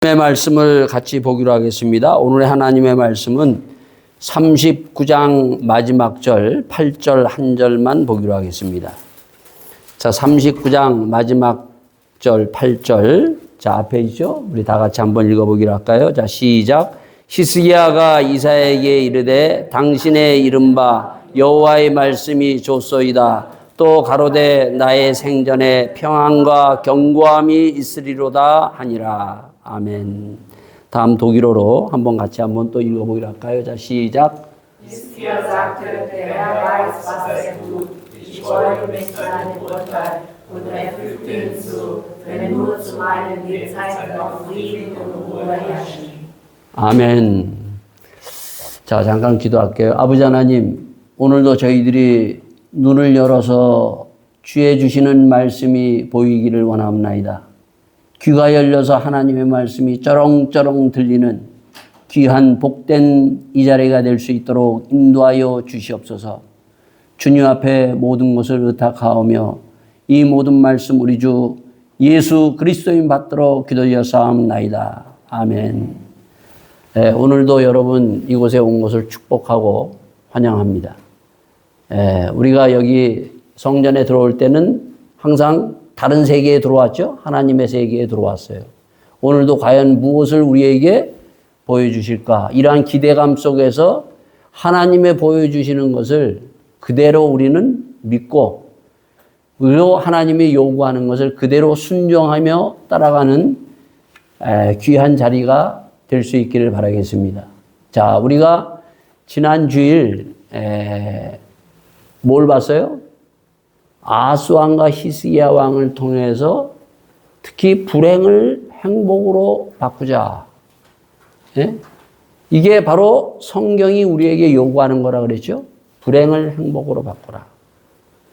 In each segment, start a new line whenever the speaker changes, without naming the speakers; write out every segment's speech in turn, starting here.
하나님의 말씀을 같이 보기로 하겠습니다. 오늘의 하나님의 말씀은 39장 마지막 절 8절 한 절만 보기로 하겠습니다. 자, 39장 마지막 절 8절. 자, 앞에 있죠? 우리 다 같이 한번 읽어보기로 할까요? 자, 시작. 히스기야가 이사야에게 이르되 당신의 이른바 여호와의 말씀이 좋소이다. 또 가로되 나의 생전에 평안과 견고함이 있으리로다 하니라. 아멘. 다음 독일어로 한번 같이 한번 또 읽어보기로 할까요? 자, 시작.
Hiskia sagte, der Herr weiß, was tut. Ich beuge mich zu seinem Urteil und fügte hinzu, wenn nur zu meinen Lebzeiten noch Frieden und Ruhe herrschen.
아멘. 자, 잠깐 기도할게요. 아버지 하나님, 오늘도 저희들이 눈을 열어서 주의 주시는 말씀이 보이기를 원합나이다. 귀가 열려서 하나님의 말씀이 쩌렁쩌렁 들리는 귀한 복된 이 자리가 될 수 있도록 인도하여 주시옵소서. 주님 앞에 모든 것을 의탁하오며 이 모든 말씀 우리 주 예수 그리스도인 받도록 기도하여 싸움나이다. 아멘. 오늘도 여러분 이곳에 온 것을 축복하고 환영합니다. 우리가 여기 성전에 들어올 때는 항상 다른 세계에 들어왔죠. 하나님의 세계에 들어왔어요. 오늘도 과연 무엇을 우리에게 보여주실까? 이러한 기대감 속에서 하나님의 보여주시는 것을 그대로 우리는 믿고 그리고 하나님이 요구하는 것을 그대로 순종하며 따라가는 귀한 자리가 될 수 있기를 바라겠습니다. 자, 우리가 지난 주일 뭘 봤어요? 아스왕과 히스기야 왕을 통해서 특히 불행을 행복으로 바꾸자. 예? 이게 바로 성경이 우리에게 요구하는 거라 그랬죠. 불행을 행복으로 바꾸라.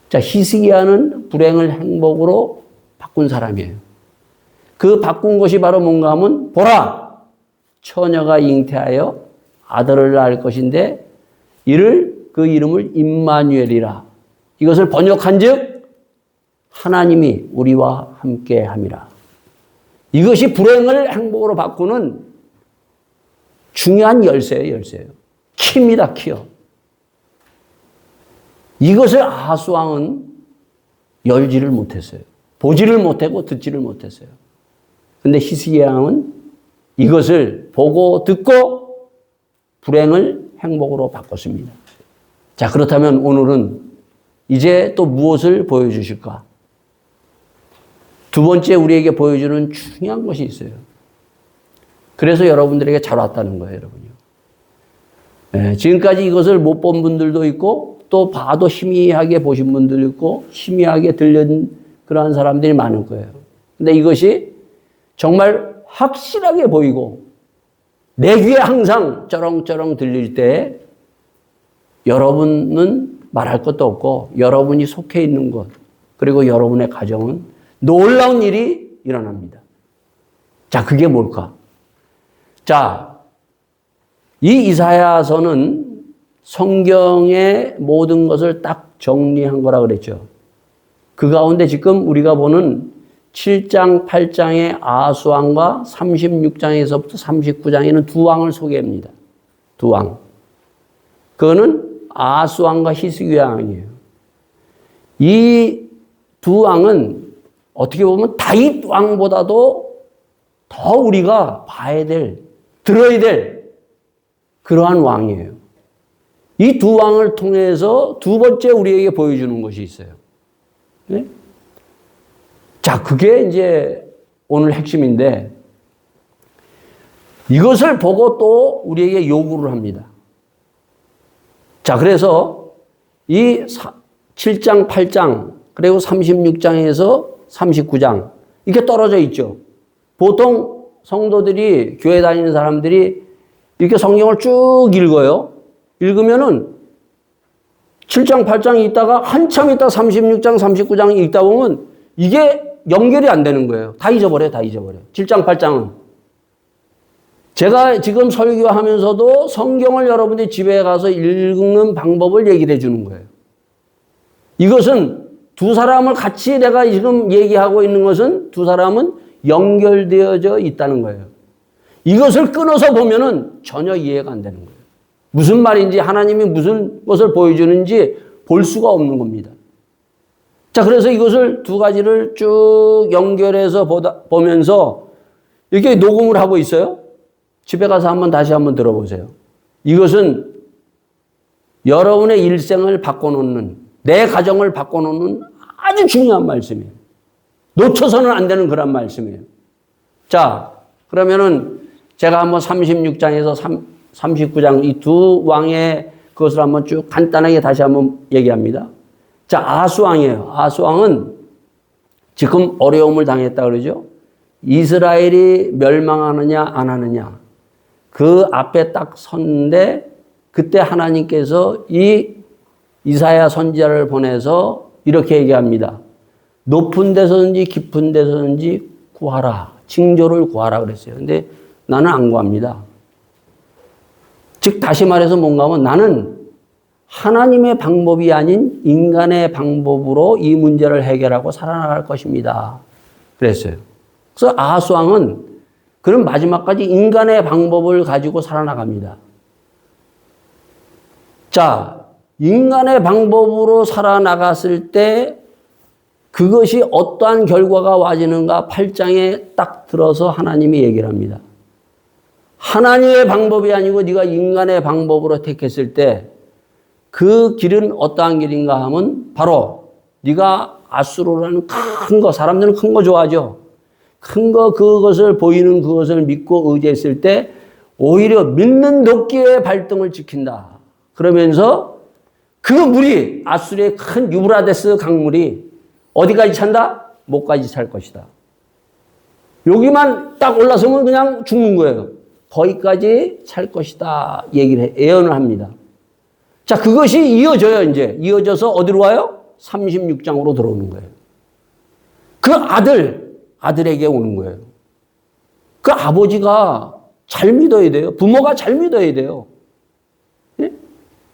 자, 히스기야는 불행을 행복으로 바꾼 사람이에요. 그 바꾼 것이 바로 뭔가 하면 보라! 처녀가 잉태하여 아들을 낳을 것인데 그 이름을 임마누엘이라. 이것을 번역한즉 하나님이 우리와 함께 함이라. 이것이 불행을 행복으로 바꾸는 중요한 열쇠예요. 키입니다. 키요. 이것을 아하스 왕은 열지를 못했어요. 보지를 못하고 듣지를 못했어요. 그런데 히스기야 왕은 이것을 보고 듣고 불행을 행복으로 바꿨습니다. 자, 그렇다면 오늘은 이제 또 무엇을 보여주실까? 두 번째 우리에게 보여주는 중요한 것이 있어요. 그래서 여러분들에게 잘 왔다는 거예요, 여러분요. 지금까지 이것을 못 본 분들도 있고 또 봐도 희미하게 보신 분들도 있고 희미하게 들린 그러한 사람들이 많을 거예요. 근데 이것이 정말 확실하게 보이고 내 귀에 항상 쩌렁쩌렁 들릴 때 여러분은 말할 것도 없고 여러분이 속해 있는 것 그리고 여러분의 가정은 놀라운 일이 일어납니다. 자, 그게 뭘까? 자, 이 이사야서는 성경의 모든 것을 딱 정리한 거라 그랬죠. 그 가운데 지금 우리가 보는 7장, 8장의 아하스 왕과 36장에서부터 39장에는 두 왕을 소개합니다. 두 왕. 그거는 아하스 왕과 히스기야 왕이에요. 이 두 왕은 어떻게 보면 다윗 왕보다도 더 우리가 봐야 될, 들어야 될 그러한 왕이에요. 이 두 왕을 통해서 두 번째 우리에게 보여주는 것이 있어요. 네? 자, 그게 이제 오늘 핵심인데 이것을 보고 또 우리에게 요구를 합니다. 자, 그래서 이 7장, 8장, 그리고 36장에서 39장, 이렇게 떨어져 있죠. 보통 성도들이, 교회 다니는 사람들이 이렇게 성경을 쭉 읽어요. 읽으면은 7장, 8장 있다가 한참 있다 36장, 39장 읽다 보면 이게 연결이 안 되는 거예요. 다 잊어버려요. 7장, 8장은. 제가 지금 설교하면서도 성경을 여러분들이 집에 가서 읽는 방법을 얘기를 해주는 거예요. 이것은 두 사람을 같이 내가 지금 얘기하고 있는 것은 두 사람은 연결되어져 있다는 거예요. 이것을 끊어서 보면은 전혀 이해가 안 되는 거예요. 무슨 말인지 하나님이 무슨 것을 보여주는지 볼 수가 없는 겁니다. 자, 그래서 이것을 두 가지를 쭉 연결해서 보면서 이렇게 녹음을 하고 있어요. 집에 가서 다시 한번 들어보세요. 이것은 여러분의 일생을 바꿔놓는, 내 가정을 바꿔놓는 아주 중요한 말씀이에요. 놓쳐서는 안 되는 그런 말씀이에요. 자, 그러면은 제가 한번 36장에서 39장 이 두 왕의 그것을 한번 쭉 간단하게 다시 한번 얘기합니다. 자, 아수왕이에요. 아수왕은 지금 어려움을 당했다 그러죠. 이스라엘이 멸망하느냐 안 하느냐 그 앞에 딱 섰는데 그때 하나님께서 이 이사야 선지자를 보내서 이렇게 얘기합니다. 높은 데서든지 깊은 데서든지 구하라. 징조를 구하라 그랬어요. 근데 나는 안 구합니다. 즉 다시 말해서 뭔가 하면 나는 하나님의 방법이 아닌 인간의 방법으로 이 문제를 해결하고 살아나갈 것입니다. 그랬어요. 그래서 아하스왕은 그런 마지막까지 인간의 방법을 가지고 살아나갑니다. 자, 인간의 방법으로 살아나갔을 때 그것이 어떠한 결과가 와지는가 8장에 딱 들어서 하나님이 얘기를 합니다. 하나님의 방법이 아니고 네가 인간의 방법으로 택했을 때 그 길은 어떠한 길인가 하면 바로 네가 아수르라는 큰 거, 사람들은 큰 거 좋아하죠. 큰 거 그것을 보이는 그것을 믿고 의지했을 때 오히려 믿는 도끼의 발등을 지킨다. 그러면서 그 물이 아수르의 큰 유브라데스 강물이 어디까지 찬다? 목까지 찰 것이다. 여기만 딱 올라서면 그냥 죽는 거예요. 거기까지 찰 것이다. 예언을 합니다. 자, 그것이 이어져요, 이제. 이어져서 어디로 와요? 36장으로 들어오는 거예요. 그 아들에게 오는 거예요. 그 아버지가 잘 믿어야 돼요. 부모가 잘 믿어야 돼요. 예?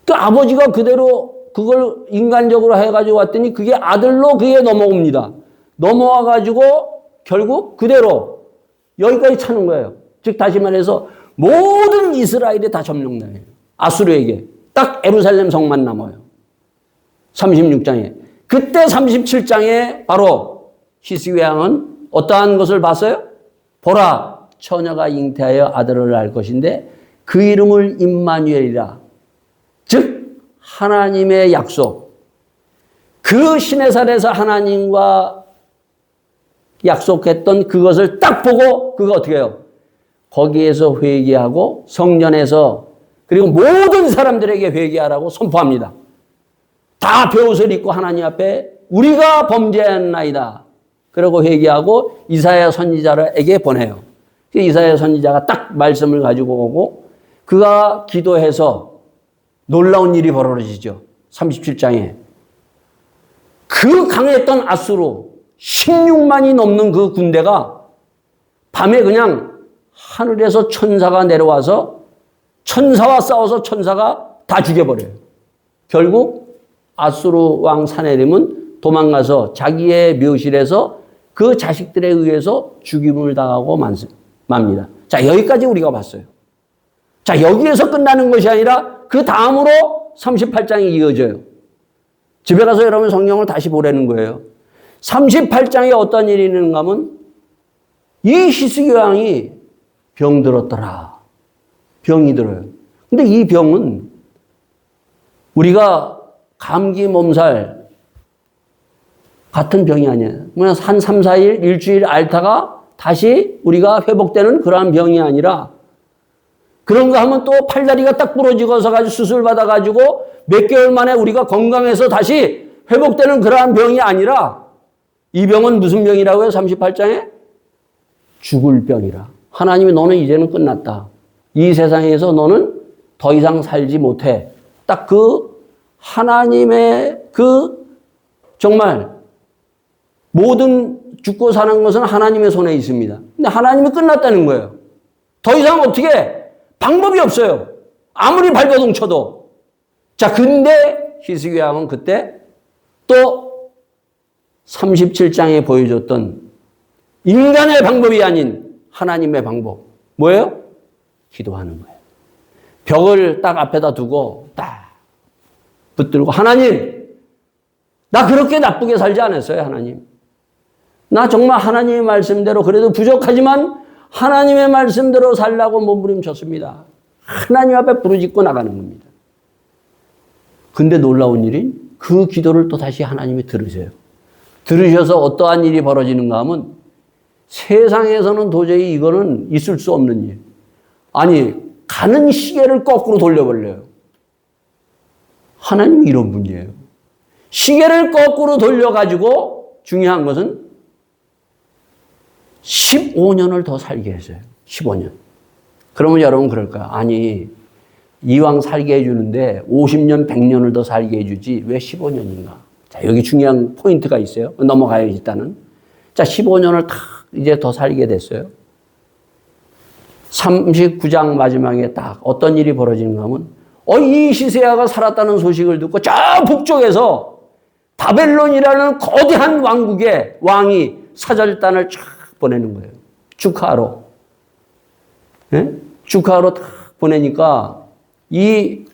그 아버지가 그대로 그걸 인간적으로 해가지고 왔더니 그게 아들로 그게 넘어옵니다. 넘어와가지고 결국 그대로 여기까지 차는 거예요. 즉, 다시 말해서 모든 이스라엘이 다 점령당해요. 아수르에게. 딱 예루살렘 성만 남아요. 36장에. 그때 37장에 바로 히스기야 왕은 어떠한 것을 봤어요? 보라, 처녀가 잉태하여 아들을 낳을 것인데 그 이름을 임마누엘이라. 즉 하나님의 약속. 그 시내산에서 하나님과 약속했던 그것을 딱 보고 그거 어떻게 해요? 거기에서 회개하고 성전에서 그리고 모든 사람들에게 회개하라고 선포합니다. 다 베옷을 입고 하나님 앞에 우리가 범죄했나이다. 그러고 회개하고 이사야 선지자에게 보내요. 이사야 선지자가 딱 말씀을 가지고 오고 그가 기도해서 놀라운 일이 벌어지죠. 37장에. 그 강했던 아수르 16만이 넘는 그 군대가 밤에 그냥 하늘에서 천사가 내려와서 천사와 싸워서 천사가 다 죽여버려요. 결국 아수르 왕 사네림은 도망가서 자기의 묘실에서 그 자식들에 의해서 죽임을 당하고 맙니다. 자, 여기까지 우리가 봤어요. 자, 여기에서 끝나는 것이 아니라 그 다음으로 38장이 이어져요. 집에 가서 여러분 성경을 다시 보라는 거예요. 38장에 어떤 일이 있는가 하면 이 히스기야 왕이 병들었더라. 병이 들어요. 근데 이 병은 우리가 감기, 몸살 같은 병이 아니에요. 그냥 한 3, 4일, 일주일 앓다가 다시 우리가 회복되는 그러한 병이 아니라 그런 거 하면 또 팔다리가 딱 부러지고서 가지고 수술 받아가지고 몇 개월 만에 우리가 건강해서 다시 회복되는 그러한 병이 아니라 이 병은 무슨 병이라고요? 38장에? 죽을 병이라. 하나님이 너는 이제는 끝났다. 이 세상에서 너는 더 이상 살지 못해. 딱 그 하나님의 그 정말 모든 죽고 사는 것은 하나님의 손에 있습니다. 근데 하나님이 끝났다는 거예요. 더 이상 어떻게 방법이 없어요. 아무리 발버둥 쳐도. 자, 근데 히스기야 왕은 그때 또 37장에 보여줬던 인간의 방법이 아닌 하나님의 방법. 뭐예요? 기도하는 거예요. 벽을 딱 앞에다 두고 딱 붙들고 하나님, 나 그렇게 나쁘게 살지 않았어요, 하나님. 나 정말 하나님의 말씀대로 그래도 부족하지만 하나님의 말씀대로 살라고 몸부림쳤습니다. 하나님 앞에 부르짖고 나가는 겁니다. 근데 놀라운 일이 그 기도를 또 다시 하나님이 들으세요. 들으셔서 어떠한 일이 벌어지는가 하면 세상에서는 도저히 이거는 있을 수 없는 일. 아니, 가는 시계를 거꾸로 돌려버려요. 하나님이 이런 분이에요. 시계를 거꾸로 돌려가지고 중요한 것은 15년을 더 살게 했어요. 15년. 그러면 여러분 그럴까요? 아니, 이왕 살게 해주는데 50년, 100년을 더 살게 해주지 왜 15년인가? 자, 여기 중요한 포인트가 있어요. 넘어가요, 일단은. 자, 15년을 다 이제 더 살게 됐어요. 39장 마지막에 딱 어떤 일이 벌어지는가 하면 이 시세아가 살았다는 소식을 듣고 저 북쪽에서 바벨론이라는 거대한 왕국의 왕이 사절단을 쫙 보내는 거예요. 축하하러. 네? 축하하러 딱 보내니까 이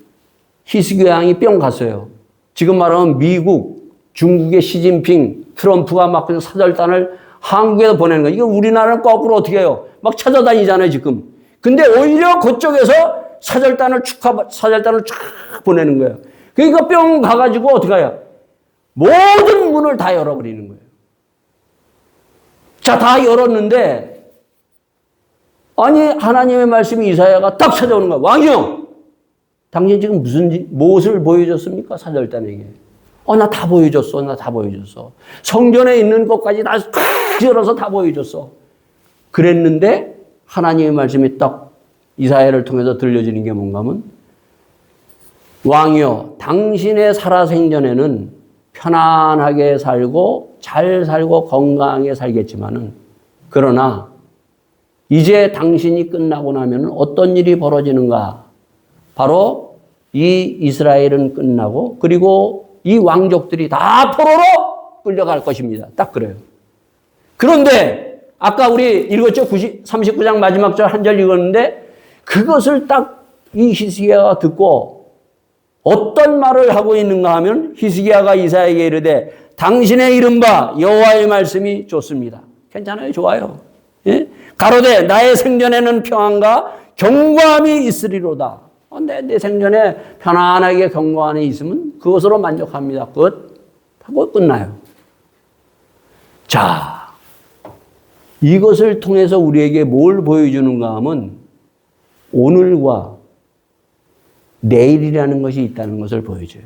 히스기야 왕이 뿅 갔어요. 지금 말하면 미국, 중국의 시진핑, 트럼프가 막 그냥 사절단을 한국에서 보내는 거예요. 이거 우리나라는 거꾸로 어떻게 해요? 막 찾아다니잖아요, 지금. 근데 오히려 그쪽에서 사절단을 쫙 보내는 거예요. 그러니까 뿅 가가지고 어떻게 해요? 모든 문을 다 열어버리는 거예요. 자, 다 열었는데, 아니, 하나님의 말씀이 이사야가 딱 찾아오는 거야. 왕이요! 당신 지금 무엇을 보여줬습니까? 사절단에게. 나 다 보여줬어. 나 다 보여줬어. 성전에 있는 것까지 다 열어서 다 보여줬어. 그랬는데, 하나님의 말씀이 딱 이사야를 통해서 들려지는 게 뭔가 하면, 왕이요, 당신의 살아생전에는 편안하게 살고, 잘 살고, 건강하게 살겠지만은, 그러나, 이제 당신이 끝나고 나면 어떤 일이 벌어지는가? 바로 이 이스라엘은 끝나고 그리고 이 왕족들이 다 포로로 끌려갈 것입니다. 딱 그래요. 그런데 아까 우리 읽었죠? 39장 마지막 절 한 절 읽었는데 그것을 딱 이 히스기야가 듣고 어떤 말을 하고 있는가 하면 히스기야가 이사야에게 이르되 당신의 이른바 여호와의 말씀이 좋습니다. 괜찮아요? 좋아요. 예? 가로되 나의 생전에는 평안과 경고함이 있으리로다. 내 생전에 편안하게 경고 안에 있으면 그것으로 만족합니다. 끝. 하고 끝나요. 자, 이것을 통해서 우리에게 뭘 보여주는가 하면 오늘과 내일이라는 것이 있다는 것을 보여줘요.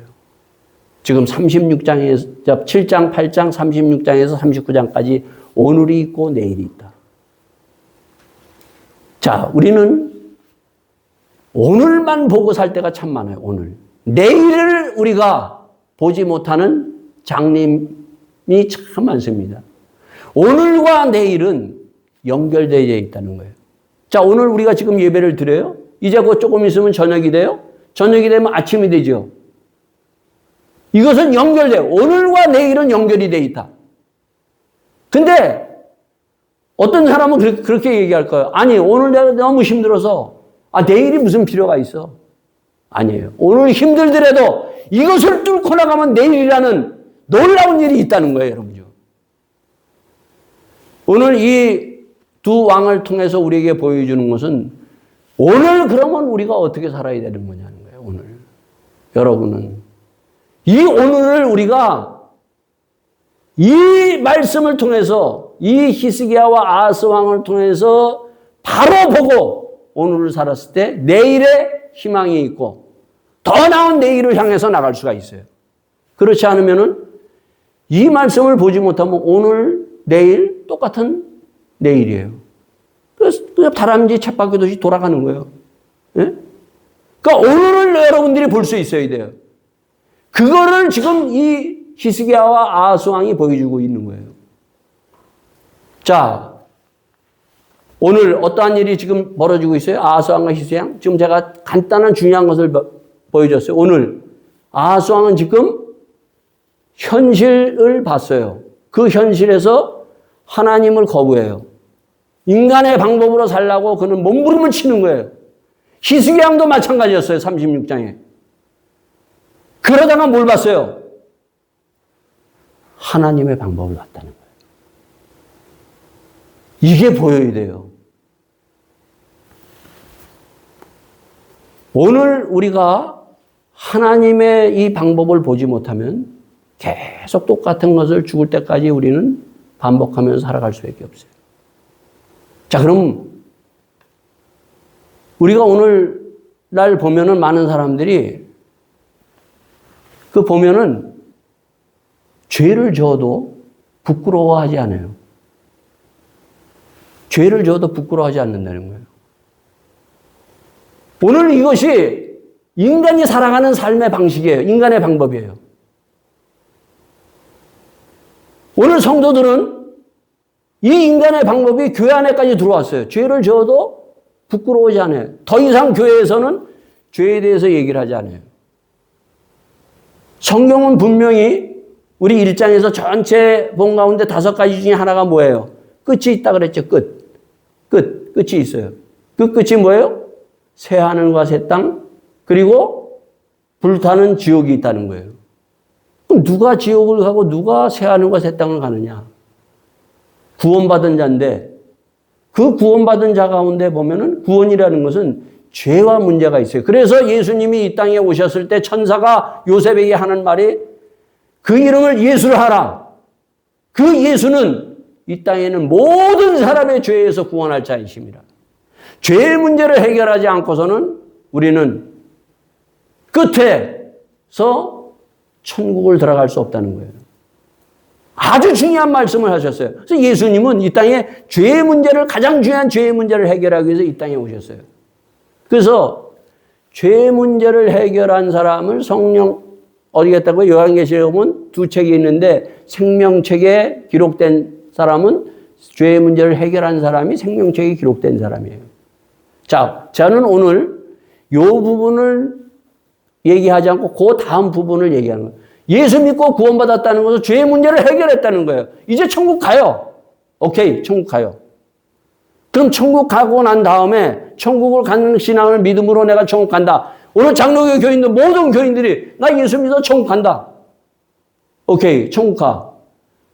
지금 36장에서 7장, 8장, 36장에서 39장까지 오늘이 있고 내일이 있다. 자, 우리는 오늘만 보고 살 때가 참 많아요, 오늘. 내일을 우리가 보지 못하는 장님이 참 많습니다. 오늘과 내일은 연결되어 있다는 거예요. 자, 오늘 우리가 지금 예배를 드려요? 이제 곧 조금 있으면 저녁이 돼요? 저녁이 되면 아침이 되죠? 이것은 연결돼요. 오늘과 내일은 연결이 되어 있다. 근데 어떤 사람은 그렇게 얘기할 거예요. 아니, 오늘 내가 너무 힘들어서 내일이 무슨 필요가 있어? 아니에요. 오늘 힘들더라도 이것을 뚫고 나가면 내일이라는 놀라운 일이 있다는 거예요, 여러분요. 오늘 이 두 왕을 통해서 우리에게 보여주는 것은 오늘 그러면 우리가 어떻게 살아야 되는 거냐는 거예요, 오늘. 여러분은. 이 오늘을 우리가 이 말씀을 통해서 이 히스기야와 아하스 왕을 통해서 바로 보고 오늘을 살았을 때 내일의 희망이 있고 더 나은 내일을 향해서 나갈 수가 있어요. 그렇지 않으면은 이 말씀을 보지 못하면 오늘, 내일 똑같은 내일이에요. 그래서 그냥 다람쥐 쳇바퀴 도시 돌아가는 거예요. 예? 그러니까 오늘을 여러분들이 볼 수 있어야 돼요. 그거를 지금 이 히스기야와 아하스 왕이 보여주고 있는 거예요. 자, 오늘 어떠한 일이 지금 벌어지고 있어요? 아하스 왕과 히스기야 왕? 지금 제가 간단한 중요한 것을 보여줬어요. 오늘 아하스 왕은 지금 현실을 봤어요. 그 현실에서 하나님을 거부해요. 인간의 방법으로 살라고 그는 몸부림을 치는 거예요. 희숙이 양도 마찬가지였어요. 36장에. 그러다가 뭘 봤어요? 하나님의 방법을 봤다는 거예요. 이게 보여야 돼요. 오늘 우리가 하나님의 이 방법을 보지 못하면 계속 똑같은 것을 죽을 때까지 우리는 반복하면서 살아갈 수밖에 없어요. 자, 그럼 우리가 오늘날 보면은 많은 사람들이 보면은 죄를 져도 부끄러워하지 않아요. 죄를 져도 부끄러워하지 않는다는 거예요. 오늘 이것이 인간이 살아가는 삶의 방식이에요. 인간의 방법이에요. 오늘 성도들은 이 인간의 방법이 교회 안에까지 들어왔어요. 죄를 져도 부끄러워하지 않아요. 더 이상 교회에서는 죄에 대해서 얘기를 하지 않아요. 성경은 분명히 우리 1장에서 전체 본 가운데 5가지 중에 하나가 뭐예요? 끝이 있다 그랬죠. 끝이 있어요. 그 끝이 뭐예요? 새 하늘과 새 땅, 그리고 불타는 지옥이 있다는 거예요. 그럼 누가 지옥을 가고 누가 새 하늘과 새 땅을 가느냐? 구원받은 자인데 그 구원받은 자 가운데 보면은 구원이라는 것은 죄와 문제가 있어요. 그래서 예수님이 이 땅에 오셨을 때 천사가 요셉에게 하는 말이 그 이름을 예수를 하라. 그 예수는 이 땅에는 모든 사람의 죄에서 구원할 자이십니다. 죄의 문제를 해결하지 않고서는 우리는 끝에서 천국을 들어갈 수 없다는 거예요. 아주 중요한 말씀을 하셨어요. 그래서 예수님은 이 땅에 죄의 문제를, 가장 중요한 죄의 문제를 해결하기 위해서 이 땅에 오셨어요. 그래서 죄의 문제를 해결한 사람을 성령, 어디 갔다고 요한계시록에 보면 2책이 있는데 생명책에 기록된 사람은 죄의 문제를 해결한 사람이 생명책에 기록된 사람이에요. 자, 저는 오늘 이 부분을 얘기하지 않고 그 다음 부분을 얘기하는 거예요. 예수 믿고 구원받았다는 것은 죄의 문제를 해결했다는 거예요. 이제 천국 가요. 오케이, 천국 가요. 그럼 천국 가고 난 다음에 천국을 가는 신앙을 믿음으로 내가 천국 간다. 오늘 장로교 교인들, 모든 교인들이 나 예수 믿어 천국 간다. 오케이, 천국 가.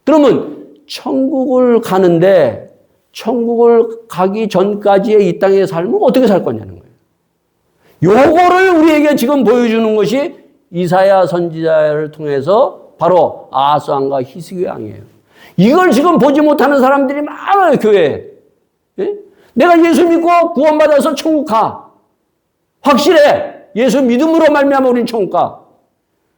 그러면 천국을 가는데 천국을 가기 전까지의 이 땅의 삶은 어떻게 살 거냐는 거예요. 요거를 우리에게 지금 보여주는 것이 이사야 선지자를 통해서 바로 아하스 왕과 히스기 왕이에요. 이걸 지금 보지 못하는 사람들이 많아요, 교회에. 예? 내가 예수 믿고 구원받아서 천국 가. 확실해. 예수 믿음으로 말미암아 우리는 천국 가.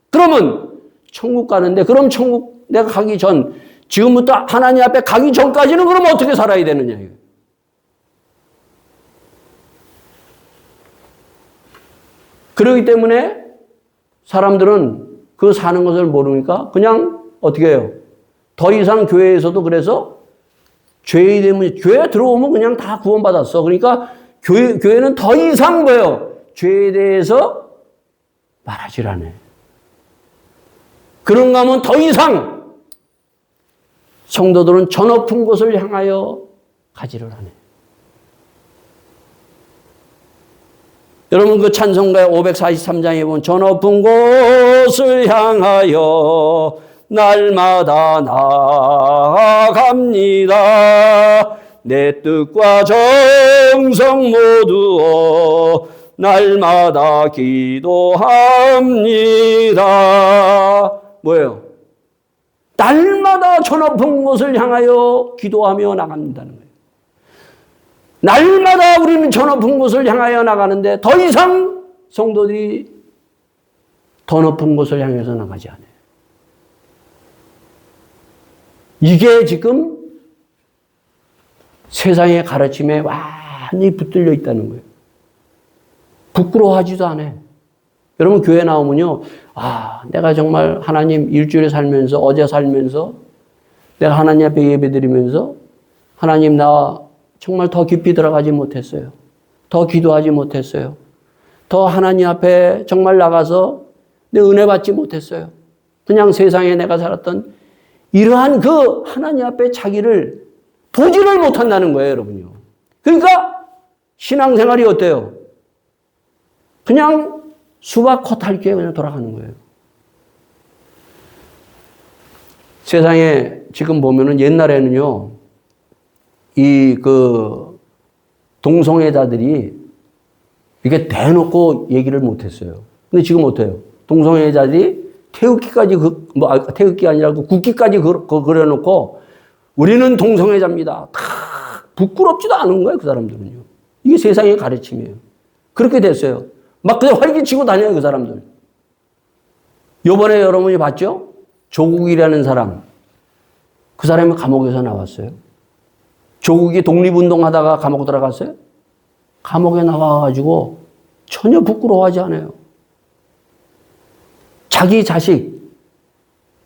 그러면 천국 가는데, 그럼 천국 내가 가기 전, 지금부터 하나님 앞에 가기 전까지는 그럼 어떻게 살아야 되느냐. 그렇기 때문에 사람들은 그 사는 것을 모르니까 그냥 어떻게 해요? 더 이상 교회에서도 그래서 죄에 대한 교회 들어오면 그냥 다 구원받았어. 그러니까 교회는 더 이상 뭐예요? 죄에 대해서 말하질 않아요. 그런가 하면 더 이상 성도들은 저 높은 곳을 향하여 가지를 않아요. 여러분 그 찬송가의 543장에 보면 저 높은 곳을 향하여 날마다 나아갑니다. 내 뜻과 정성 모두 날마다 기도합니다. 뭐예요? 날마다 저 높은 곳을 향하여 기도하며 나간다는 거예요. 날마다 우리는 저 높은 곳을 향하여 나가는데 더 이상 성도들이 더 높은 곳을 향해서 나가지 않아요. 이게 지금 세상의 가르침에 완전히 붙들려 있다는 거예요. 부끄러워하지도 않아요. 여러분 교회 나오면요. 내가 정말 하나님 일주일에 살면서 어제 살면서 내가 하나님 앞에 예배드리면서 하나님 나 정말 더 깊이 들어가지 못했어요. 더 기도하지 못했어요. 더 하나님 앞에 정말 나가서 내 은혜 받지 못했어요. 그냥 세상에 내가 살았던 이러한 그 하나님 앞에 자기를 보지를 못한다는 거예요, 여러분요. 그러니까 신앙생활이 어때요? 그냥 수박 코탈기에 그냥 돌아가는 거예요. 세상에 지금 보면은 옛날에는요, 동성애자들이 이렇게 대놓고 얘기를 못 했어요. 근데 지금 어때요? 동성애자들이 태극기까지, 태극기 아니라 국기까지 그려놓고 우리는 동성애자입니다. 다 부끄럽지도 않은 거예요, 그 사람들은요. 이게 세상의 가르침이에요. 그렇게 됐어요. 막 그냥 활기치고 다녀요, 그 사람들. 요번에 여러분이 봤죠? 조국이라는 사람. 그 사람이 감옥에서 나왔어요. 조국이 독립운동 하다가 감옥 들어갔어요? 감옥에 나와가지고 전혀 부끄러워하지 않아요. 자기 자식,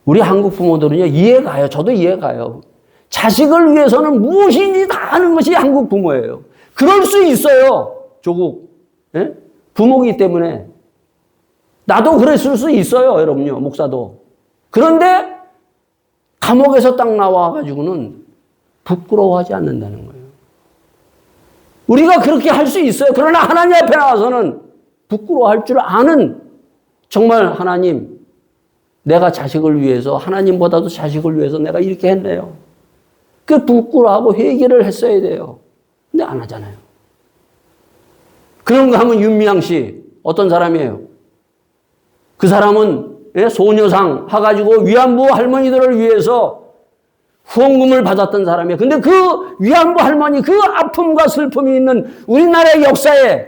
우리 한국 부모들은요, 이해가요. 저도 이해가요. 자식을 위해서는 무엇이든지 다 하는 것이 한국 부모예요. 그럴 수 있어요. 조국. 예? 부모이기 때문에. 나도 그랬을 수 있어요, 여러분요. 목사도. 그런데 감옥에서 딱 나와가지고는 부끄러워하지 않는다는 거예요. 우리가 그렇게 할 수 있어요. 그러나 하나님 앞에 나와서는 부끄러워할 줄 아는, 정말 하나님, 내가 자식을 위해서, 하나님보다도 자식을 위해서 내가 이렇게 했네요. 그 부끄러워하고 회개를 했어야 돼요. 근데 안 하잖아요. 그런 거 하면 윤미향 씨, 어떤 사람이에요? 그 사람은 소녀상 해가지고 위안부 할머니들을 위해서 후원금을 받았던 사람이에요. 근데 그 위안부 할머니, 그 아픔과 슬픔이 있는 우리나라의 역사에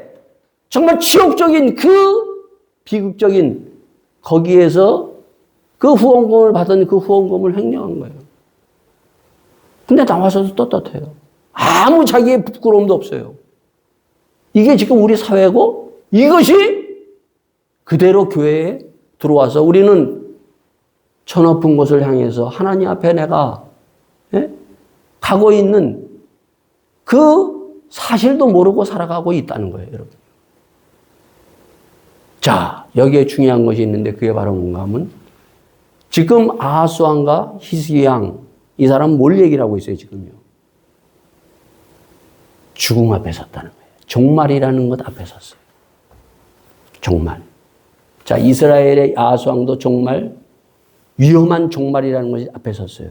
정말 치욕적인 그 비극적인 거기에서 그 후원금을 받은 그 후원금을 횡령한 거예요. 근데 나와서도 떳떳해요. 아무 자기의 부끄러움도 없어요. 이게 지금 우리 사회고 이것이 그대로 교회에 들어와서 우리는 저 높은 곳을 향해서 하나님 앞에 내가 가고 있는 그 사실도 모르고 살아가고 있다는 거예요, 여러분. 자, 여기에 중요한 것이 있는데 그게 바로 뭔가 하면 지금 아하스 왕과 히스기 왕, 이 사람은 뭘 얘기를 하고 있어요, 지금요? 죽음 앞에 섰다는 거예요. 종말이라는 것 앞에 섰어요. 종말. 자, 이스라엘의 아하스 왕도 종말, 위험한 종말이라는 것이 앞에 섰어요.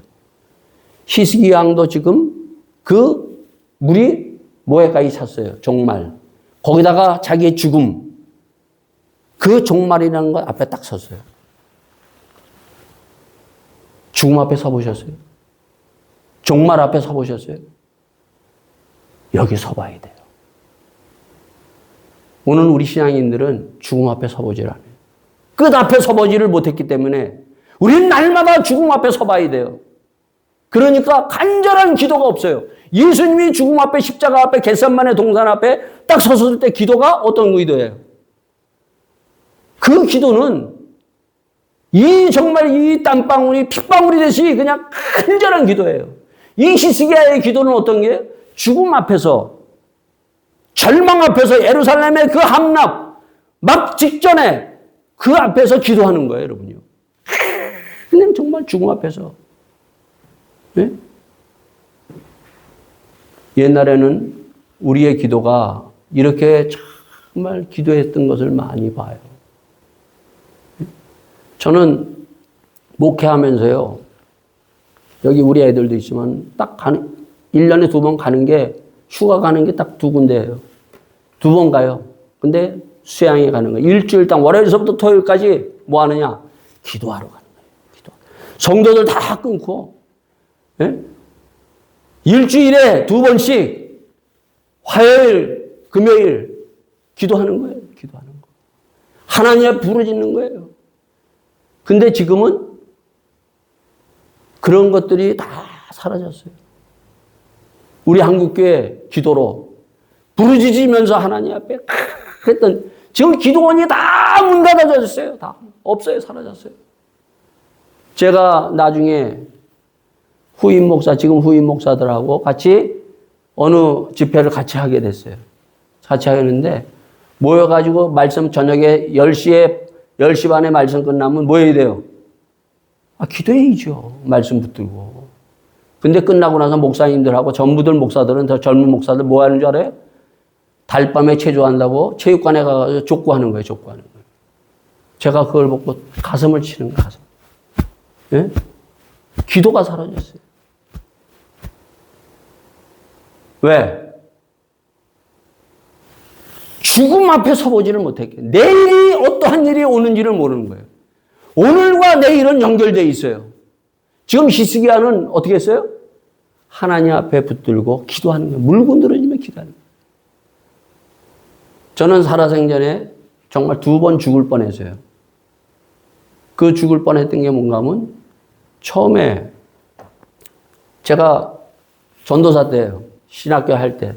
히스기 왕도 지금 그 물이 뭐에까지 찼어요. 종말. 거기다가 자기의 죽음. 그 종말이라는 것 앞에 딱 섰어요. 죽음 앞에 서보셨어요? 종말 앞에 서보셨어요? 여기 서봐야 돼요. 오늘 우리 신앙인들은 죽음 앞에 서보질 않아요. 끝 앞에 서보지를 못했기 때문에 우리는 날마다 죽음 앞에 서봐야 돼요. 그러니까 간절한 기도가 없어요. 예수님이 죽음 앞에 십자가 앞에 겟세마네 동산 앞에 딱 섰을 때 기도가 어떤 기도예요? 그 기도는 정말 이 땀방울이 핏방울이 되시 그냥 간절한 기도예요. 이 히스기야의 기도는 어떤 게? 죽음 앞에서, 절망 앞에서, 예루살렘의 그 함락 막 직전에 그 앞에서 기도하는 거예요, 여러분요. 그냥 정말 죽음 앞에서. 네? 옛날에는 우리의 기도가 이렇게 정말 기도했던 것을 많이 봐요. 저는 목회하면서요, 여기 우리 애들도 있지만 딱 1년에 2번 가는 게, 휴가 가는 게 딱 2군데예요. 2번 가요. 근데 수양에 가는 거예요. 일주일당 월요일서부터 토요일까지 뭐 하느냐? 기도하러 가는 거예요. 기도. 성도들 다 끊고, 예? 일주일에 2번씩 화요일, 금요일 기도하는 거예요. 기도하는 거. 하나님의 부르짖는 거예요. 근데 지금은 그런 것들이 다 사라졌어요. 우리 한국교회 기도로 부르짖으면서 하나님 앞에 했던, 지금 기도원이 다 문 닫아졌어요. 다 없어요. 사라졌어요. 제가 나중에 후임 목사, 지금 후임 목사들하고 같이 어느 집회를 같이 하게 됐어요. 같이 하겠는데 모여가지고 말씀 저녁에 10시 반에 말씀 끝나면 뭐 해야 돼요? 기도해야죠. 말씀 붙들고. 근데 끝나고 나서 목사님들하고 전부들 목사들은, 더 젊은 목사들 뭐 하는 줄 알아요? 달밤에 체조한다고 체육관에 가서 족구하는 거예요, 족구하는 거예요. 제가 그걸 보고 가슴을 치는 거예요, 가슴. 예? 기도가 사라졌어요. 왜? 죽음 앞에 서보지를 못했게. 내일이 어떠한 일이 오는지를 모르는 거예요. 오늘과 내일은 연결되어 있어요. 지금 히스기야는 어떻게 했어요? 하나님 앞에 붙들고 기도하는 거예요. 물고 늘어지면 기도하는 거예요. 저는 살아생전에 정말 2번 죽을 뻔했어요. 그 죽을 뻔했던 게 뭔가 하면 처음에 제가 전도사 때예요. 신학교 할 때.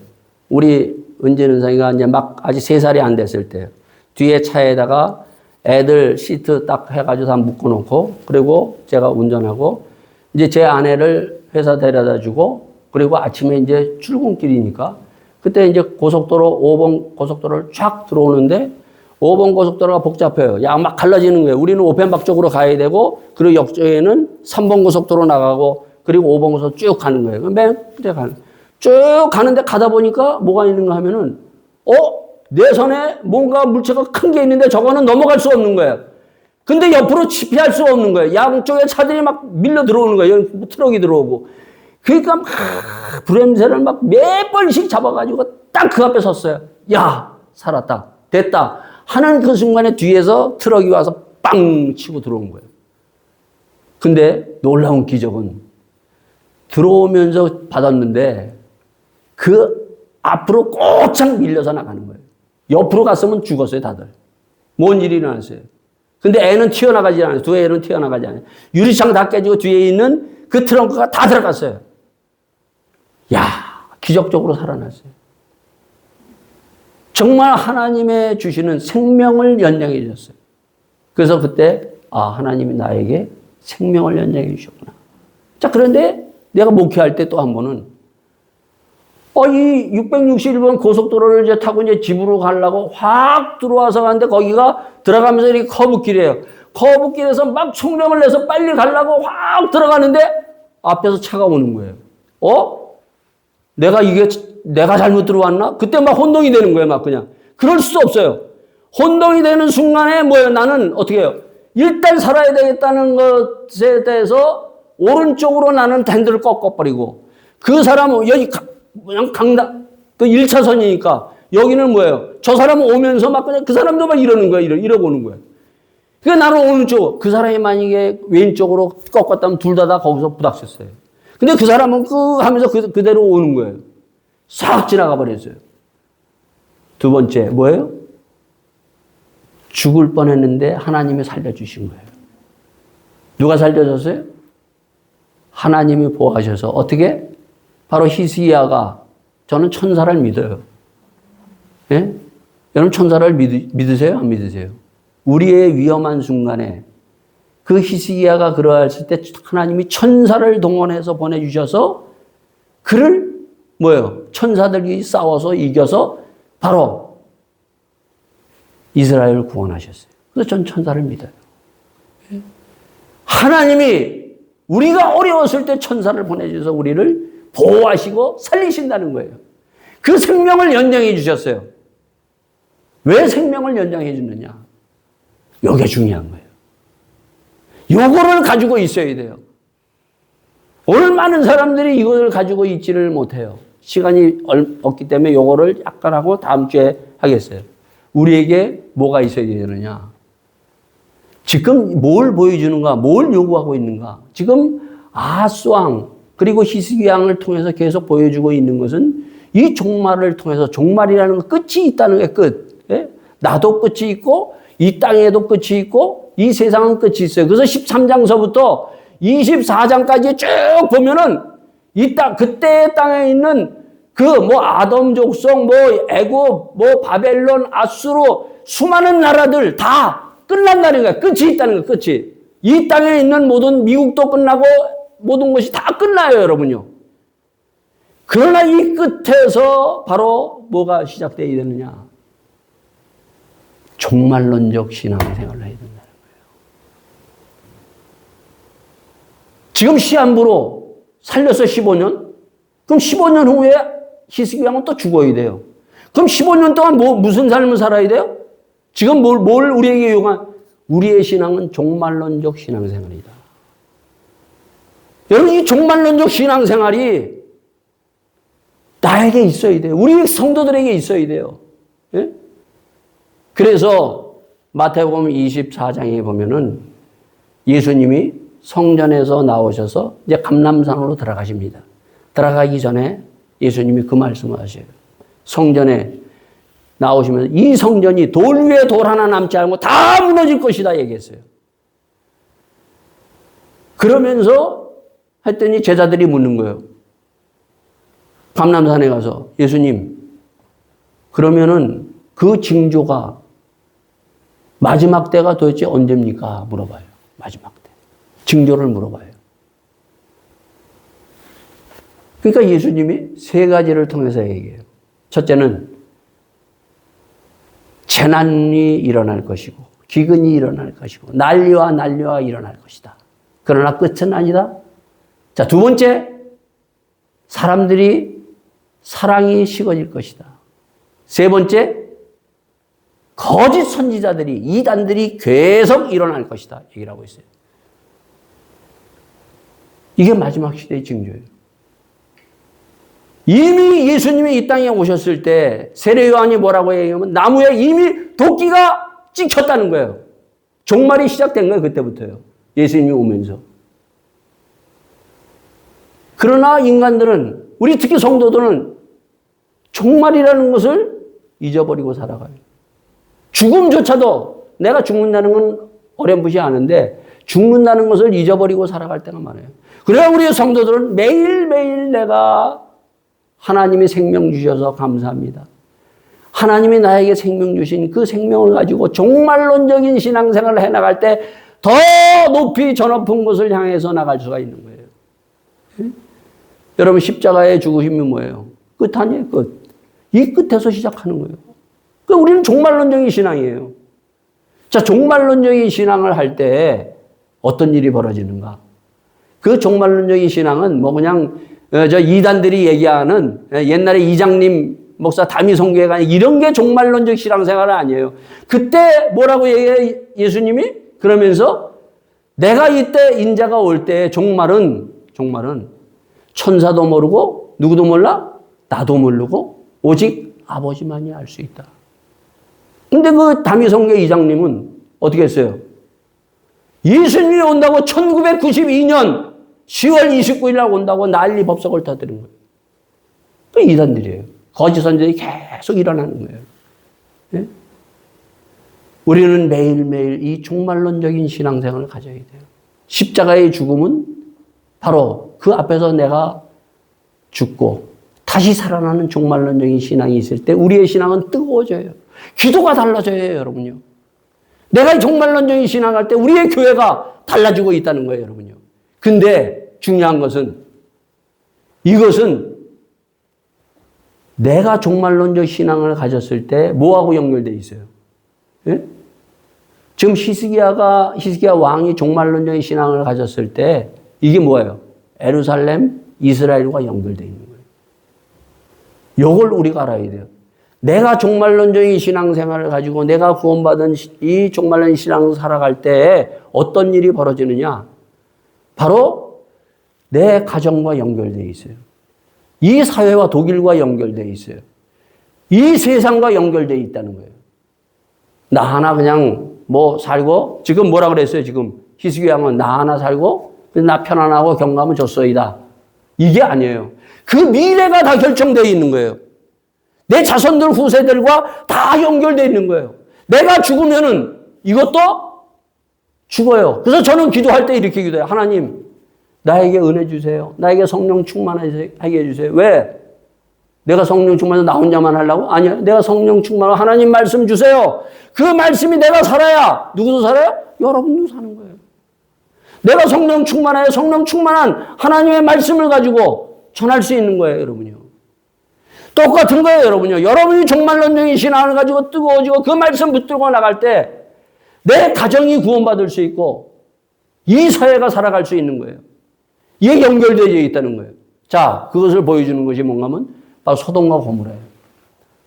우리 은진 은상이가 이제 막 아직 3살이 안 됐을 때예요. 뒤에 차에다가 애들 시트 딱 해가지고 다 묶어놓고 그리고 제가 운전하고 이제 제 아내를 회사 데려다 주고 그리고 아침에 이제 출근길이니까 그때 이제 고속도로 5번 고속도로를 쫙 들어오는데 5번 고속도로가 복잡해요. 야, 막 갈라지는 거예요. 우리는 오펜박 쪽으로 가야 되고 그리고 역쪽에는 3번 고속도로 나가고 그리고 5번 고속도로 쭉 가는 거예요. 맨 끝에 가는 쭉 가는데 가다 보니까 뭐가 있는가 하면은 내 손에 뭔가 물체가 큰 게 있는데 저거는 넘어갈 수 없는 거예요. 근데 옆으로 피할 수 없는 거예요. 양쪽에 차들이 막 밀려 들어오는 거예요. 트럭이 들어오고. 그러니까 막 브레임새를 막 몇 번씩 잡아가지고 딱 그 앞에 섰어요. 야, 살았다. 됐다. 하는 그 순간에 뒤에서 트럭이 와서 빵 치고 들어온 거예요. 근데 놀라운 기적은 들어오면서 받았는데 그 앞으로 꼬창 밀려서 나가는 거예요. 옆으로 갔으면 죽었어요, 다들. 뭔 일이 일어났어요. 근데 애는 튀어나가지 않아요. 두 애는 튀어나가지 않아요. 유리창 다 깨지고 뒤에 있는 그 트렁크가 다 들어갔어요. 야, 기적적으로 살아났어요. 정말 하나님의 주시는 생명을 연장해 주셨어요. 그래서 그때 하나님이 나에게 생명을 연장해 주셨구나. 자, 그런데 내가 목회할 때 또 한 번은 이 661번 고속도로를 이제 타고 이제 집으로 가려고 확 들어와서 가는데 거기가 들어가면서 이렇게 커브길이에요. 커브길에서 막 총력을 내서 빨리 가려고 확 들어가는데 앞에서 차가 오는 거예요. 내가 잘못 들어왔나? 그때 막 혼동이 되는 거예요, 막 그냥. 그럴 수 없어요. 혼동이 되는 순간에 나는 어떻게 해요? 일단 살아야 되겠다는 것에 대해서 오른쪽으로 나는 핸들을 꺾어버리고 그 사람은 여기 그냥 강당, 그 1차선이니까 여기는 뭐예요? 저 사람은 오면서 막 그냥 그 사람도 막 이러는 거예요. 이러고 오는 거예요. 그러니까 나는 오른쪽, 그 사람이 만약에 왼쪽으로 꺾었다면 둘 다 거기서 부닥쳤어요. 근데 그 사람은 하면서 그대로 오는 거예요. 싹 지나가 버렸어요. 두 번째, 뭐예요? 죽을 뻔 했는데 하나님이 살려주신 거예요. 누가 살려줬어요? 하나님이 보호하셔서 어떻게? 바로 히스기야가 저는 천사를 믿어요. 예? 여러분 천사를 믿으세요? 안 믿으세요? 우리의 위험한 순간에 그 히스기야가 그러했을 때 하나님이 천사를 동원해서 보내주셔서 그를 천사들이 싸워서 이겨서 바로 이스라엘을 구원하셨어요. 그래서 전 천사를 믿어요. 하나님이 우리가 어려웠을 때 천사를 보내주셔서 우리를 보호하시고 살리신다는 거예요. 그 생명을 연장해 주셨어요. 왜 생명을 연장해 주느냐? 이게 중요한 거예요. 요거를 가지고 있어야 돼요. 오늘 많은 사람들이 이걸 가지고 있지를 못해요. 시간이 없기 때문에 요거를 약간 하고 다음 주에 하겠어요. 우리에게 뭐가 있어야 되느냐? 지금 뭘 보여주는가? 뭘 요구하고 있는가? 지금 아하스왕 그리고 히스기야 왕을 통해서 계속 보여주고 있는 것은 이 종말을 통해서 종말이라는 건 끝이 있다는 게 끝. 예? 나도 끝이 있고 이 땅에도 끝이 있고 이 세상은 끝이 있어요. 그래서 13장서부터 24장까지 쭉 보면은 이 땅, 그때의 땅에 있는 아돔 족속, 애굽, 바벨론, 아수르 수많은 나라들 다 끝난다는 거야. 끝이 있다는 거야. 끝이. 이 땅에 있는 모든 미국도 끝나고 모든 것이 다 끝나요, 여러분요. 그러나 이 끝에서 바로 뭐가 시작되어야 되느냐? 종말론적 신앙생활을 해야 된다는 거예요. 지금 시한부로 살려서 15년? 그럼 15년 후에 히스기야 왕은 또 죽어야 돼요. 그럼 15년 동안 무슨 삶을 살아야 돼요? 지금 뭘 우리에게 요구한? 우리의 신앙은 종말론적 신앙생활이다. 여러분, 이 종말론적 신앙생활이 나에게 있어야 돼요. 우리 성도들에게 있어야 돼요. 예? 그래서 마태복음 24장에 보면은 예수님이 성전에서 나오셔서 이제 감람산으로 들어가십니다. 들어가기 전에 예수님이 그 말씀을 하셔요. 성전에 나오시면서 이 성전이 돌 위에 돌 하나 남지 않고 다 무너질 것이다 얘기했어요. 그러면서 했더니 제자들이 묻는 거예요. 감람산에 가서 예수님, 그러면은 그 징조가 마지막 때가 도대체 언제입니까? 물어봐요. 마지막 때. 징조를 물어봐요. 그러니까 예수님이 세 가지를 통해서 얘기해요. 첫째는 재난이 일어날 것이고 기근이 일어날 것이고 난리와 일어날 것이다. 그러나 끝은 아니다. 자, 두 번째, 사람들이 사랑이 식어질 것이다. 세 번째, 거짓 선지자들이, 이단들이 계속 일어날 것이다. 얘기를 하고 있어요. 이게 마지막 시대의 징조예요. 이미 예수님이 이 땅에 오셨을 때 세례 요한이 뭐라고 얘기하면 나무에 이미 도끼가 찍혔다는 거예요. 종말이 시작된 거예요. 그때부터요. 예수님이 오면서. 그러나 인간들은, 우리 특히 성도들은 종말이라는 것을 잊어버리고 살아가요. 죽음조차도 내가 죽는다는 건 어렴풋이 아는데 죽는다는 것을 잊어버리고 살아갈 때가 많아요. 그래야 우리 성도들은 매일매일 내가 하나님이 생명 주셔서 감사합니다. 하나님이 나에게 생명 주신 그 생명을 가지고 종말론적인 신앙생활을 해나갈 때 더 높이 저 높은 곳을 향해서 나갈 수가 있는 거예요. 네? 여러분, 십자가의 죽으심이 뭐예요? 끝 아니에요, 끝. 이 끝에서 시작하는 거예요. 그러니까 우리는 종말론적인 신앙이에요. 자, 종말론적인 신앙을 할 때 어떤 일이 벌어지는가? 그 종말론적인 신앙은 뭐 그냥 저 이단들이 얘기하는 옛날에 이장님 목사 다미성교회가 이런 게 종말론적 신앙생활은 아니에요. 그때 뭐라고 얘기해요? 예수님이? 그러면서 내가 이때 인자가 올 때 종말은 천사도 모르고 누구도 몰라? 나도 모르고 오직 아버지만이 알 수 있다. 근데 그 다미성교회 이장님은 어떻게 했어요? 예수님이 온다고 1992년 10월 29일 날 온다고 난리 법석을 터뜨린 거예요. 그 이단들이에요. 거짓 선지자들이 계속 일어나는 거예요. 네? 우리는 매일매일 이 종말론적인 신앙생활을 가져야 돼요. 십자가의 죽음은 바로 그 앞에서 내가 죽고 다시 살아나는 종말론적인 신앙이 있을 때 우리의 신앙은 뜨거워져요. 기도가 달라져요, 여러분요. 내가 종말론적인 신앙할 때 우리의 교회가 달라지고 있다는 거예요, 여러분요. 근데 중요한 것은 이것은 내가 종말론적 신앙을 가졌을 때 뭐하고 연결되어 있어요? 예? 지금 히스기야 왕이 종말론적인 신앙을 가졌을 때 이게 뭐예요? 예루살렘, 이스라엘과 연결되어 있는 거예요. 이걸 우리가 알아야 돼요. 내가 종말론적인 신앙생활을 가지고 내가 구원받은 이 종말론적인 신앙을 살아갈 때 어떤 일이 벌어지느냐? 바로 내 가정과 연결되어 있어요. 이 사회와 독일과 연결되어 있어요. 이 세상과 연결되어 있다는 거예요. 나 하나 그냥 뭐 살고, 지금 뭐라 그랬어요? 지금 히스기야 왕은 나 하나 살고 나 편안하고 경감은 줬소이다. 이게 아니에요. 그 미래가 다 결정되어 있는 거예요. 내 자손들 후세들과 다 연결되어 있는 거예요. 내가 죽으면은 이것도 죽어요. 그래서 저는 기도할 때 이렇게 기도해요. 하나님, 나에게 은혜 주세요. 나에게 성령 충만하게 해주세요. 왜? 내가 성령 충만해서 나 혼자만 하려고? 아니요. 내가 성령 충만하고 하나님 말씀 주세요. 그 말씀이 내가 살아야 누구도 살아요? 여러분도 사는 거예요. 내가 성령 충만하여 성령 충만한 하나님의 말씀을 가지고 전할 수 있는 거예요, 여러분요. 똑같은 거예요, 여러분요. 여러분이 종말론적인 신앙을 가지고 뜨거워지고 그 말씀 붙들고 나갈 때 내 가정이 구원받을 수 있고 이 사회가 살아갈 수 있는 거예요. 이게 연결되어 있다는 거예요. 자, 그것을 보여주는 것이 뭔가 하면 바로 소돔과 고모라예요.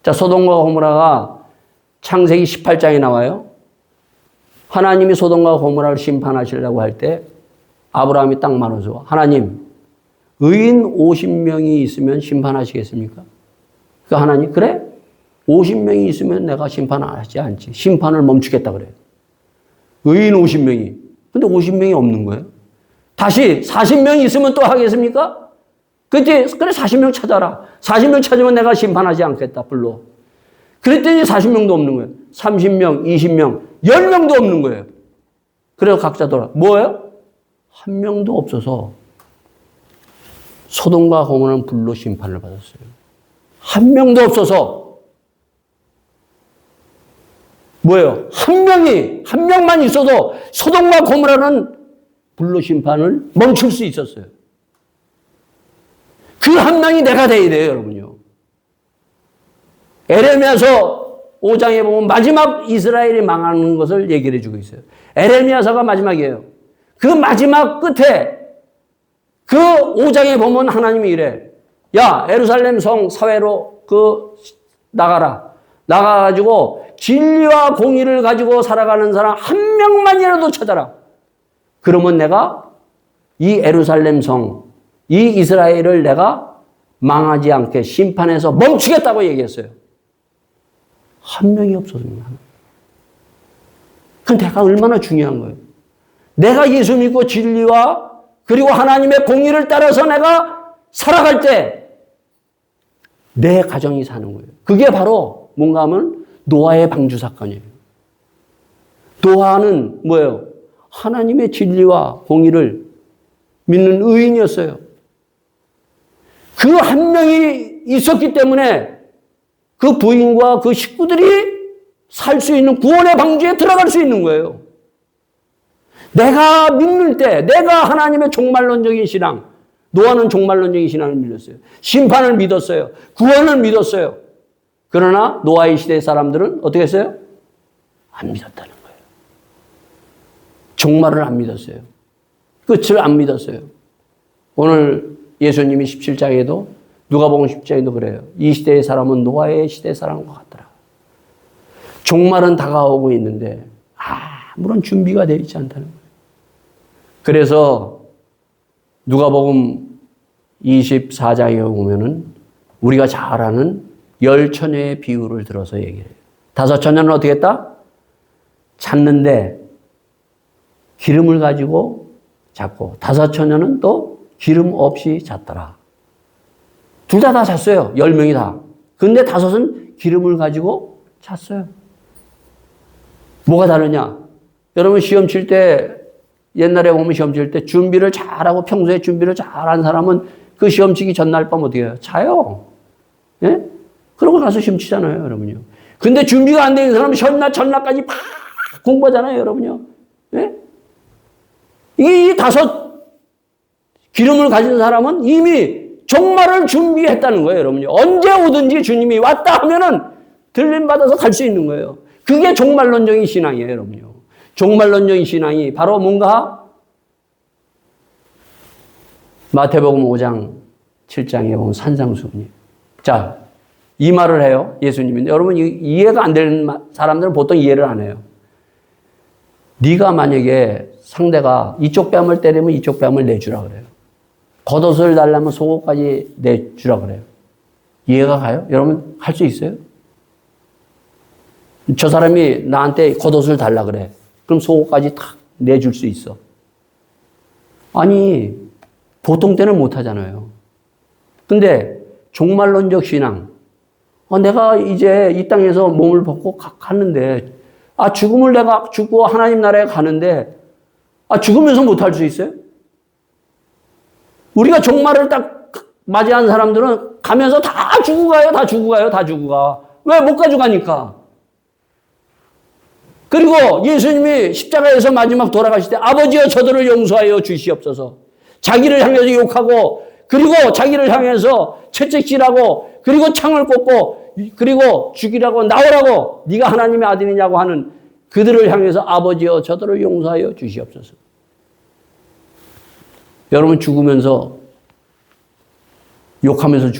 자, 소돔과 고모라가 창세기 18장에 나와요. 하나님이 소돔과 고모라를 심판하시려고 할 때 아브라함이 딱 말해서 하나님, 의인 50명이 있으면 심판하시겠습니까? 그 하나님, 그래? 50명이 있으면 내가 심판하지 않지. 심판을 멈추겠다 그래요. 의인 50명이. 근데 50명이 없는 거예요. 다시 40명이 있으면 또 하겠습니까? 그래 40명 찾아라. 40명 찾으면 내가 심판하지 않겠다. 불러. 그랬더니 40명도 없는 거예요. 30명, 20명, 10명도 없는 거예요. 그래서 각자 돌아. 뭐예요? 한 명도 없어서 소돔과 고모라는 불로 심판을 받았어요. 한 명도 없어서 뭐예요? 한 명만 있어도 소돔과 고모라는 불로 심판을 멈출 수 있었어요. 그 한 명이 내가 돼야 돼요, 여러분요. 에레미야서 5장에 보면 마지막 이스라엘이 망하는 것을 얘기를 해주고 있어요. 에레미야서가 마지막이에요. 그 마지막 끝에 그 5장에 보면 하나님이 이래. 야, 예루살렘 성 사회로 나가라. 나가가지고 진리와 공의를 가지고 살아가는 사람 한 명만이라도 찾아라. 그러면 내가 이 예루살렘 성, 이 이스라엘을 내가 망하지 않게 심판해서 멈추겠다고 얘기했어요. 한 명이 없었습니다. 그 내가 얼마나 중요한 거예요. 내가 예수 믿고 진리와 그리고 하나님의 공의를 따라서 내가 살아갈 때 내 가정이 사는 거예요. 그게 바로 뭔가 하면 노아의 방주 사건이에요. 노아는 뭐예요? 하나님의 진리와 공의를 믿는 의인이었어요. 그 한 명이 있었기 때문에 그 부인과 그 식구들이 살 수 있는 구원의 방주에 들어갈 수 있는 거예요. 내가 믿는 때, 내가 하나님의 종말론적인 신앙, 노아는 종말론적인 신앙을 믿었어요. 심판을 믿었어요. 구원을 믿었어요. 그러나 노아의 시대 사람들은 어떻게 했어요? 안 믿었다는 거예요. 종말을 안 믿었어요. 끝을 안 믿었어요. 오늘 예수님이 17장에도 누가복음 10장에도 그래요. 이 시대의 사람은 노아의 시대 사람과 같더라. 종말은 다가오고 있는데 아무런 준비가 되어 있지 않다는 거예요. 그래서 누가복음 24장에 보면은 우리가 잘 아는 10처녀의 비유를 들어서 얘기를 해요. 5처녀는 어떻게 했다? 잤는데 기름을 가지고 잤고 5처녀는 또 기름 없이 잤더라. 둘 다 잤어요. 10명이 다. 근데 5은 기름을 가지고 잤어요. 뭐가 다르냐? 여러분 시험 칠 때 옛날에 보면 시험 칠 때 준비를 잘하고 평소에 준비를 잘한 사람은 그 시험 치기 전날 밤 어떻게 해요? 자요. 예? 그러고 나서 시험 치잖아요, 여러분요. 근데 준비가 안 되는 사람은 전날까지 막 공부하잖아요, 여러분요. 예? 이 5 기름을 가진 사람은 이미 종말을 준비했다는 거예요, 여러분요. 언제 오든지 주님이 왔다 하면은 들림 받아서 갈 수 있는 거예요. 그게 종말론적인 신앙이에요, 여러분요. 종말론적인 신앙이 바로 뭔가 마태복음 5장 7장에 보면 산상수훈이에요. 자, 이 말을 해요, 예수님이. 여러분 이해가 안 되는 사람들은 보통 이해를 안 해요. 네가 만약에 상대가 이쪽 뺨을 때리면 이쪽 뺨을 내주라 그래요. 겉옷을 달라면 속옷까지 내주라 그래요. 이해가 가요? 여러분 할 수 있어요? 저 사람이 나한테 겉옷을 달라 그래. 그럼 속옷까지 탁 내줄 수 있어. 아니, 보통 때는 못 하잖아요. 근데 종말론적 신앙. 내가 이제 이 땅에서 몸을 벗고 갔는데, 죽음을 내가 죽고 하나님 나라에 가는데, 죽으면서 못 할 수 있어요? 우리가 종말을 딱 맞이한 사람들은 가면서 다 죽고 가요, 다 죽고 가요, 다 죽고 가. 왜 못 가져가니까? 그리고 예수님이 십자가에서 마지막 돌아가실 때 아버지여 저들을 용서하여 주시옵소서. 자기를 향해서 욕하고 그리고 자기를 향해서 채찍질하고 그리고 창을 꽂고 그리고 죽이라고 나오라고 네가 하나님의 아들이냐고 하는 그들을 향해서 아버지여 저들을 용서하여 주시옵소서. 여러분 죽으면서 욕하면서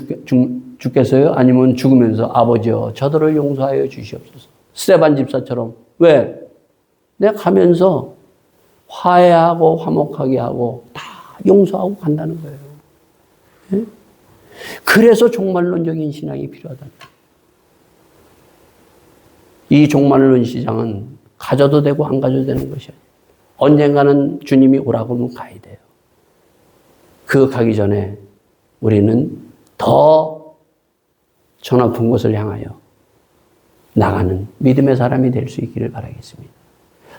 죽겠어요? 아니면 죽으면서 아버지여 저들을 용서하여 주시옵소서. 스데반 집사처럼. 왜? 내가 가면서 화해하고 화목하게 하고 다 용서하고 간다는 거예요. 예? 그래서 종말론적인 신앙이 필요하다. 이 종말론 시장은 가져도 되고 안 가져도 되는 것이에요. 언젠가는 주님이 오라고 하면 가야 돼요. 그 가기 전에 우리는 더 저 높은 곳을 향하여 나가는 믿음의 사람이 될 수 있기를 바라겠습니다.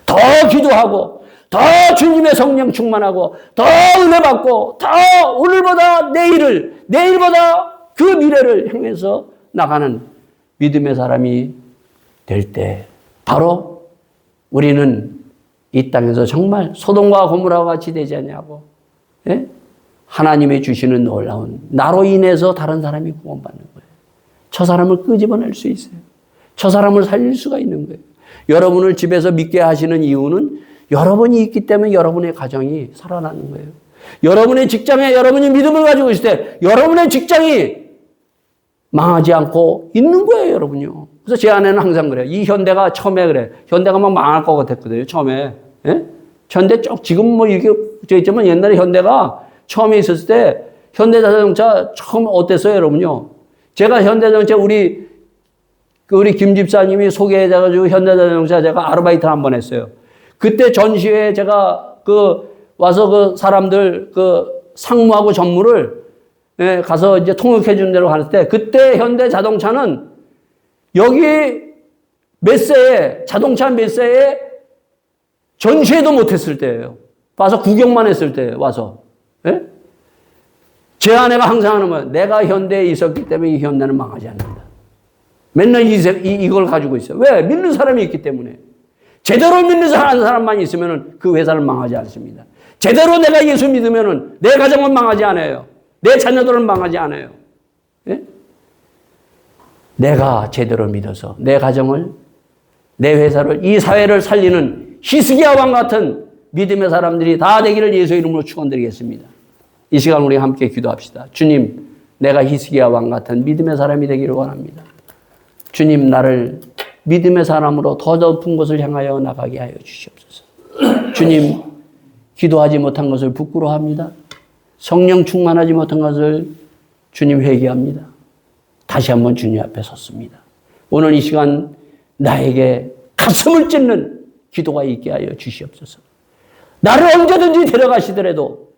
더 기도하고 더 주님의 성령 충만하고 더 은혜 받고 더 오늘보다 내일보다 그 미래를 향해서 나가는 믿음의 사람이 될 때 바로 우리는 이 땅에서 정말 소돔과 고모라와 같이 되지 않냐고. 예? 하나님이 주시는 놀라운 나로 인해서 다른 사람이 구원받는 거예요. 저 사람을 끄집어낼 수 있어요. 저 사람을 살릴 수가 있는 거예요. 여러분을 집에서 믿게 하시는 이유는 여러분이 있기 때문에 여러분의 가정이 살아나는 거예요. 여러분의 직장에 여러분이 믿음을 가지고 있을 때 여러분의 직장이 망하지 않고 있는 거예요, 여러분요. 그래서 제 아내는 항상 그래요. 이 현대가 처음에 그래. 현대가 막 망할 것 같았거든요, 처음에. 예? 현대 쭉, 지금 뭐 이렇게 저 있지만 옛날에 현대가 처음에 있었을 때 현대자동차 처음 어땠어요, 여러분요? 제가 현대자동차 우리 김 집사님이 소개해줘가지고 현대자동차 제가 아르바이트를 한번 했어요. 그때 전시회에 제가 와서 그 사람들 상무하고 전무를 가서 이제 통역해 주는 데로 갔을 때 그때 현대자동차는 여기 몇 세에 자동차 몇 세에 전시회도 못했을 때예요. 와서 구경만 했을 때 와서. 예? 제 아내가 항상 하는 거예요. 내가 현대에 있었기 때문에 이 현대는 망하지 않는다. 맨날 이걸 가지고 있어요. 왜? 믿는 사람이 있기 때문에. 제대로 믿는 사람만 있으면 그 회사는 망하지 않습니다. 제대로 내가 예수 믿으면 내 가정은 망하지 않아요. 내 자녀들은 망하지 않아요. 예? 내가 제대로 믿어서 내 가정을, 내 회사를, 이 사회를 살리는 히스기야 왕 같은 믿음의 사람들이 다 되기를 예수 이름으로 축원드리겠습니다. 이 시간 우리 함께 기도합시다. 주님, 내가 히스기야 왕 같은 믿음의 사람이 되기를 원합니다. 주님, 나를 믿음의 사람으로 더 높은 곳을 향하여 나가게 하여 주시옵소서. 주님, 기도하지 못한 것을 부끄러워합니다. 성령 충만하지 못한 것을 주님 회개합니다. 다시 한번 주님 앞에 섰습니다. 오늘 이 시간 나에게 가슴을 찢는 기도가 있게 하여 주시옵소서. 나를 언제든지 데려가시더라도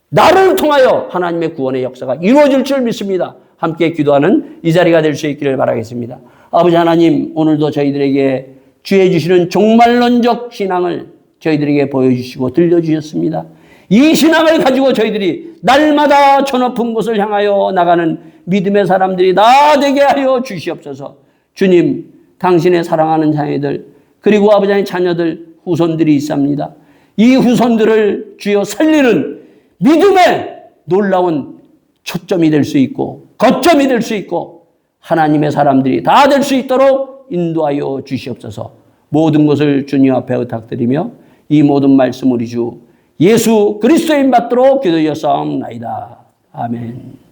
나를 통하여 하나님의 구원의 역사가 이루어질 줄 믿습니다. 함께 기도하는 이 자리가 될 수 있기를 바라겠습니다. 아버지 하나님, 오늘도 저희들에게 주의 주시는 종말론적 신앙을 저희들에게 보여주시고 들려주셨습니다. 이 신앙을 가지고 저희들이 날마다 저 높은 곳을 향하여 나가는 믿음의 사람들이 다 되게 하여 주시옵소서. 주님, 당신의 사랑하는 자녀들, 그리고 아버지 하나님 자녀들, 후손들이 있습니다. 이 후손들을 주여 살리는 믿음의 놀라운 초점이 될 수 있고 거점이 될 수 있고 하나님의 사람들이 다 될 수 있도록 인도하여 주시옵소서. 모든 것을 주님 앞에 부탁드리며 이 모든 말씀 우리 주 예수 그리스도인 받도록 기도하옵나이다. 아멘.